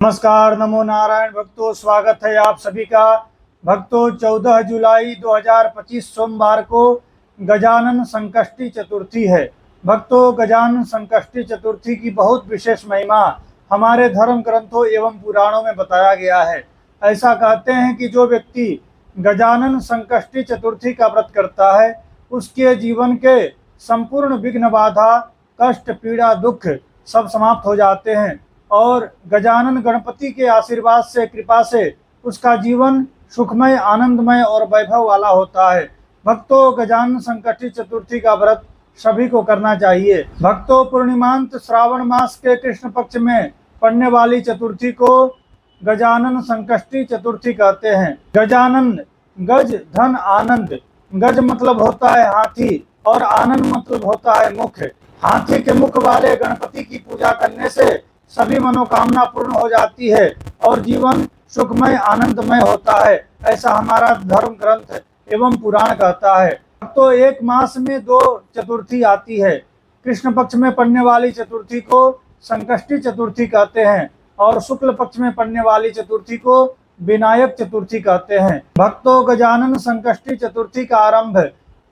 नमस्कार, नमो नारायण भक्तों, स्वागत है आप सभी का। भक्तों, 14 जुलाई 2025 सोमवार को गजानन संकष्टी चतुर्थी है। भक्तों, गजानन संकष्टी चतुर्थी की बहुत विशेष महिमा हमारे धर्म ग्रंथों एवं पुराणों में बताया गया है। ऐसा कहते हैं कि जो व्यक्ति गजानन संकष्टी चतुर्थी का व्रत करता है, उसके जीवन के संपूर्ण विघ्न, बाधा, कष्ट, पीड़ा, दुख सब समाप्त हो जाते हैं और गजानन गणपति के आशीर्वाद से, कृपा से उसका जीवन सुखमय, आनंदमय और वैभव वाला होता है। भक्तों, गजानन संकष्टी चतुर्थी का व्रत सभी को करना चाहिए। भक्तों, पूर्णिमांत श्रावण मास के कृष्ण पक्ष में पड़ने वाली चतुर्थी को गजानन संकष्टी चतुर्थी कहते हैं। गजानन, गज धन आनंद। गज मतलब होता है हाथी और आनंद मतलब होता है मुख। हाथी के मुख वाले गणपति की पूजा करने से सभी मनोकामना पूर्ण हो जाती है और जीवन सुखमय, आनंदमय होता है। ऐसा हमारा धर्म ग्रंथ एवं पुराण कहता है। तो एक मास में 2 चतुर्थी आती है। कृष्ण पक्ष में पड़ने वाली चतुर्थी को संकष्टी चतुर्थी कहते हैं और शुक्ल पक्ष में पड़ने वाली चतुर्थी को विनायक चतुर्थी कहते हैं। भक्तों, गजानन संकष्टी चतुर्थी का आरंभ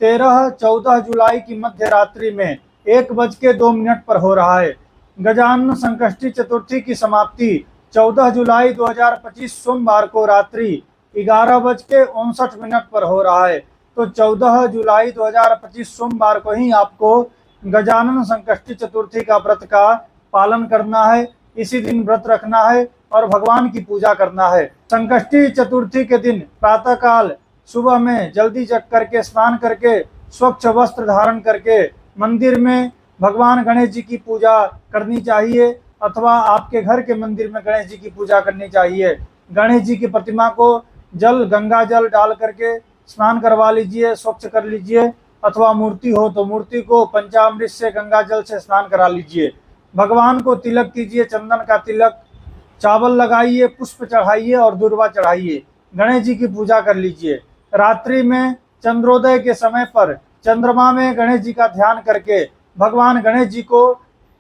13-14 जुलाई की मध्य रात्रि में 1:02 पर हो रहा है। गजानन संकष्टी चतुर्थी की समाप्ति 14 जुलाई 2025 सोमवार को रात्रि 11:59 पर हो रहा है। तो 14 जुलाई 2025 सोमवार को ही आपको गजानन संकष्टी चतुर्थी का व्रत का पालन करना है। इसी दिन व्रत रखना है और भगवान की पूजा करना है। संकष्टी चतुर्थी के दिन प्रातःकाल सुबह में जल्दी जग करके, स्नान करके, स्वच्छ वस्त्र धारण करके मंदिर में भगवान गणेश जी की पूजा करनी चाहिए अथवा आपके घर के मंदिर में गणेश जी की पूजा करनी चाहिए। गणेश जी की प्रतिमा को गंगा जल डाल करके स्नान करवा लीजिए, स्वच्छ कर लीजिए, अथवा मूर्ति हो तो मूर्ति को पंचामृत से, गंगा जल से स्नान करा लीजिए। भगवान को तिलक कीजिए, चंदन का तिलक, चावल लगाइए, पुष्प चढ़ाइए और दूर्वा चढ़ाइए। गणेश जी की पूजा कर लीजिए। रात्रि में चंद्रोदय के समय पर चंद्रमा में गणेश जी का ध्यान करके भगवान गणेश जी को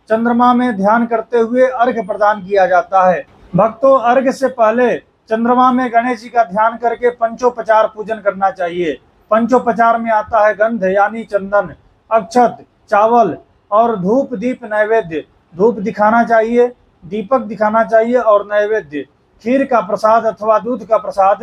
चंद्रमा में ध्यान करते हुए अर्घ्य प्रदान किया जाता है। भक्तों, अर्घ्य से पहले चंद्रमा में गणेश जी का ध्यान करके पंचोपचार पूजन करना चाहिए। पंचोपचार में आता है गंध यानी चंदन, अक्षत, चावल और धूप दीप नैवेद्य। धूप दिखाना चाहिए, दीपक दिखाना चाहिए और नैवेद्य खीर का प्रसाद अथवा दूध का प्रसाद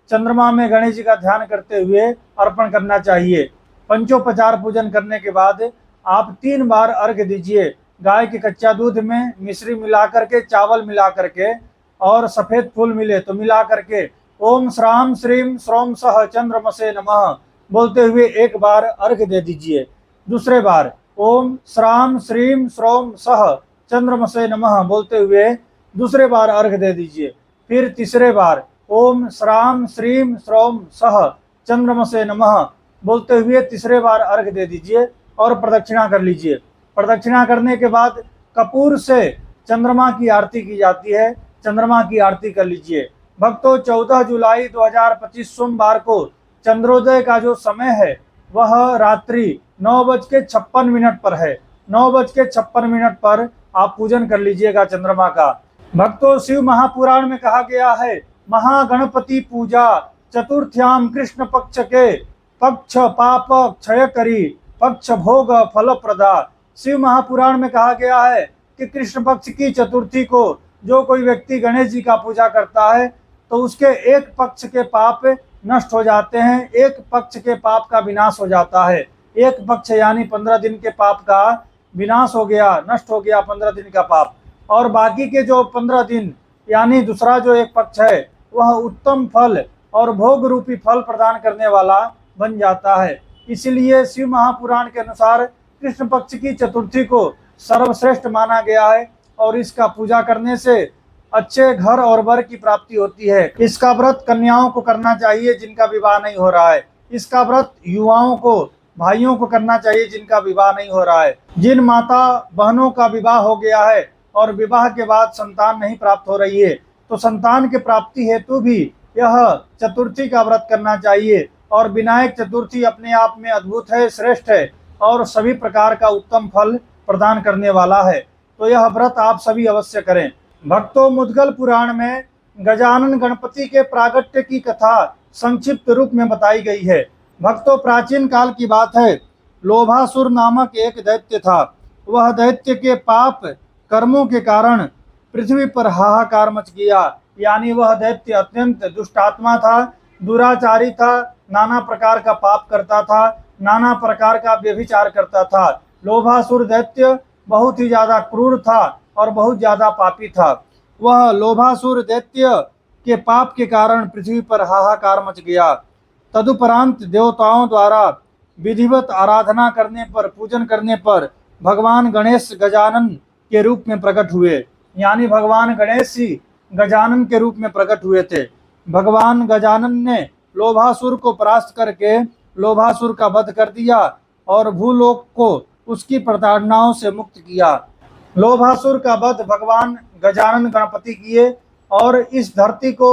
चंद्रमा में गणेश जी का ध्यान करते हुए अर्पण करना चाहिए। पंचोपचार पूजन करने के बाद आप 3 बार अर्घ्य दीजिए। गाय के कच्चा दूध में मिश्री मिला करके, चावल मिला करके और सफेद फूल मिले तो मिला करके ओम श्राम श्रीम श्रोम सह चंद्रमसे नमः बोलते हुए 1 बार अर्घ्य दे दीजिए। दूसरे बार ओम श्राम श्रीम श्रोम सह चंद्रमसे नमः बोलते हुए दूसरे बार अर्घ्य दे दीजिए। फिर तीसरे बार ओम श्राम श्रीम श्रोम सह चंद्रमसे नमः बोलते हुए तीसरे बार अर्घ्य दे दीजिए और प्रदक्षिणा कर लीजिए। प्रदक्षिणा करने के बाद कपूर से चंद्रमा की आरती की जाती है। चंद्रमा की आरती कर लीजिए। भक्तों, 14 जुलाई 2025 सोमवार को चंद्रोदय का जो समय है वह रात्रि 9:56 पर है। 9:56 पर आप पूजन कर लीजिएगा चंद्रमा का। भक्तों, शिव महापुराण में कहा गया है, महागणपति पूजा चतुर्थ्याम कृष्ण पक्ष के पक्ष पाप क्षय करी पक्ष भोग फल प्रदा। शिव महापुराण में कहा गया है कि कृष्ण पक्ष की चतुर्थी को जो कोई व्यक्ति गणेश जी का पूजा करता है तो उसके एक पक्ष के पाप नष्ट हो जाते हैं, एक पक्ष के पाप का विनाश हो जाता है। एक पक्ष यानी 15 दिन के पाप का विनाश हो गया, नष्ट हो गया 15 दिन का पाप, और बाकी के जो 15 दिन यानी दूसरा जो एक पक्ष है वह उत्तम फल और भोग रूपी फल प्रदान करने वाला बन जाता है। इसलिए शिव महापुराण के अनुसार कृष्ण पक्ष की चतुर्थी को सर्वश्रेष्ठ माना गया है और इसका पूजा करने से अच्छे घर और वर की प्राप्ति होती है। इसका व्रत कन्याओं को करना चाहिए जिनका विवाह नहीं हो रहा है। इसका व्रत युवाओं को, भाइयों को करना चाहिए जिनका विवाह नहीं हो रहा है। जिन माता बहनों का विवाह हो गया है और विवाह के बाद संतान नहीं प्राप्त हो रही है तो संतान के प्राप्ति हेतु भी यह चतुर्थी का व्रत करना चाहिए। और विनायक चतुर्थी अपने आप में अद्भुत है, श्रेष्ठ है और सभी प्रकार का उत्तम फल प्रदान करने वाला है। तो यह व्रत आप सभी अवश्य करें। भक्तों, मुद्गल पुराण में गजानन गणपति के प्रागट्य की कथा संक्षिप्त रूप में बताई गई है। भक्तों, प्राचीन काल की बात है। लोभासुर नामक एक दैत्य था। वह दैत्य के पाप कर्मों के कारण पृथ्वी पर हाहाकार मच गया। यानी वह दैत्य अत्यंत दुष्ट आत्मा था, दुराचारी था, नाना प्रकार का पाप करता था, नाना प्रकार का व्यभिचार करता था। लोभासुर दैत्य बहुत ही ज्यादा क्रूर था और बहुत ज्यादा पापी था। वह लोभासुर दैत्य के पाप के कारण पृथ्वी पर हाहाकार मच गया। तदुपरांत देवताओं द्वारा विधिवत आराधना करने पर, पूजन करने पर भगवान गणेश गजानन के रूप में प्रकट हुए। यानी भगवान गणेश ही गजानन के रूप में प्रकट हुए थे। भगवान गजानन ने लोभासुर को परास्त करके लोभासुर का वध कर दिया और भूलोक को उसकी प्रताड़नाओं से मुक्त किया। लोभासुर का वध भगवान गजानन गणपति किए और इस धरती को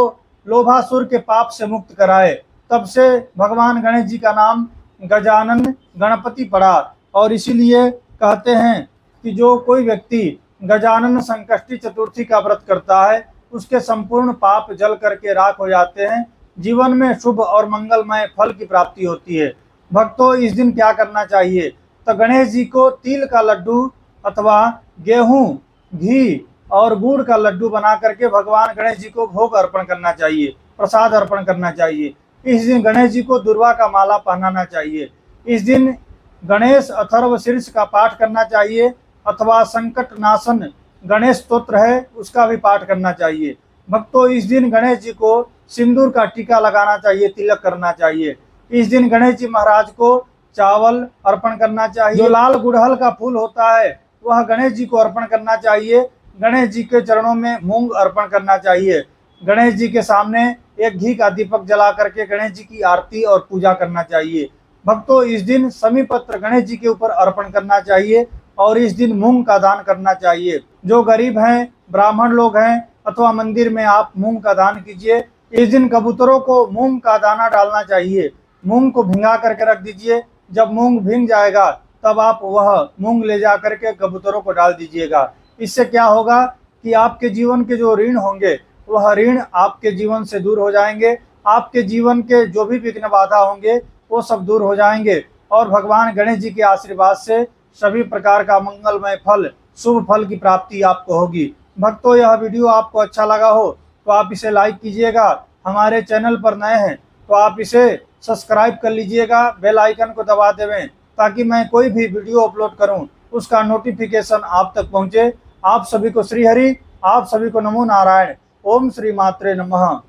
लोभासुर के पाप से मुक्त कराए। तब से भगवान गणेश जी का नाम गजानन गणपति पड़ा। और इसीलिए कहते हैं कि जो कोई व्यक्ति गजानन संकष्टी चतुर्थी का व्रत करता है, उसके संपूर्ण पाप जल करके राख हो जाते हैं। जीवन में शुभ और मंगलमय फल की प्राप्ति होती है। भक्तों, इस दिन क्या करना चाहिए? तो गणेश जी को तिल का लड्डू अथवा गेहूं, घी और गुड़ का लड्डू बना करके भगवान गणेश जी को भोग अर्पण करना चाहिए, प्रसाद अर्पण करना चाहिए। इस दिन गणेश जी को दुर्वा का माला पहनाना चाहिए। इस दिन गणेश अथर्व शीर्ष का पाठ करना चाहिए अथवा संकट नाशन गणेश स्तोत्र है उसका भी पाठ करना चाहिए। भक्तों, इस दिन गणेश जी को सिंदूर का टीका लगाना चाहिए, तिलक करना चाहिए। इस दिन गणेश जी महाराज को चावल अर्पण करना चाहिए। जो लाल गुड़हल का फूल होता है वह गणेश जी को अर्पण करना चाहिए। गणेश जी के चरणों में मूंग अर्पण करना चाहिए। गणेश जी के सामने एक घी का दीपक जला करके गणेश जी की आरती और पूजा करना चाहिए। भक्तों, इस दिन समी पत्र गणेश जी के ऊपर अर्पण करना चाहिए और इस दिन मूंग का दान करना चाहिए। जो गरीब हैं, ब्राह्मण लोग हैं अथवा मंदिर में आप मूंग का दान कीजिए। इस दिन कबूतरों को मूंग का दाना डालना चाहिए। मूंग को भिंगा करके रख दीजिए। जब मूंग भींग जाएगा तब आप वह मूंग ले जा करके कबूतरों को डाल दीजिएगा। इससे क्या होगा कि आपके जीवन के जो ऋण होंगे वह ऋण आपके जीवन से दूर हो जाएंगे। आपके जीवन के जो भी विघ्न बाधा होंगे वो सब दूर हो जाएंगे और भगवान गणेश जी के आशीर्वाद से सभी प्रकार का मंगलमय फल, शुभ फल की प्राप्ति आपको होगी। भक्तों, यह वीडियो आपको अच्छा लगा हो तो आप इसे लाइक कीजिएगा। हमारे चैनल पर नए हैं तो आप इसे सब्सक्राइब कर लीजिएगा, बेल आइकन को दबा देवें ताकि मैं कोई भी वीडियो अपलोड करूं उसका नोटिफिकेशन आप तक पहुंचे। आप सभी को श्री हरि, आप सभी को नमो नारायण। ओम श्री मात्रे नमः।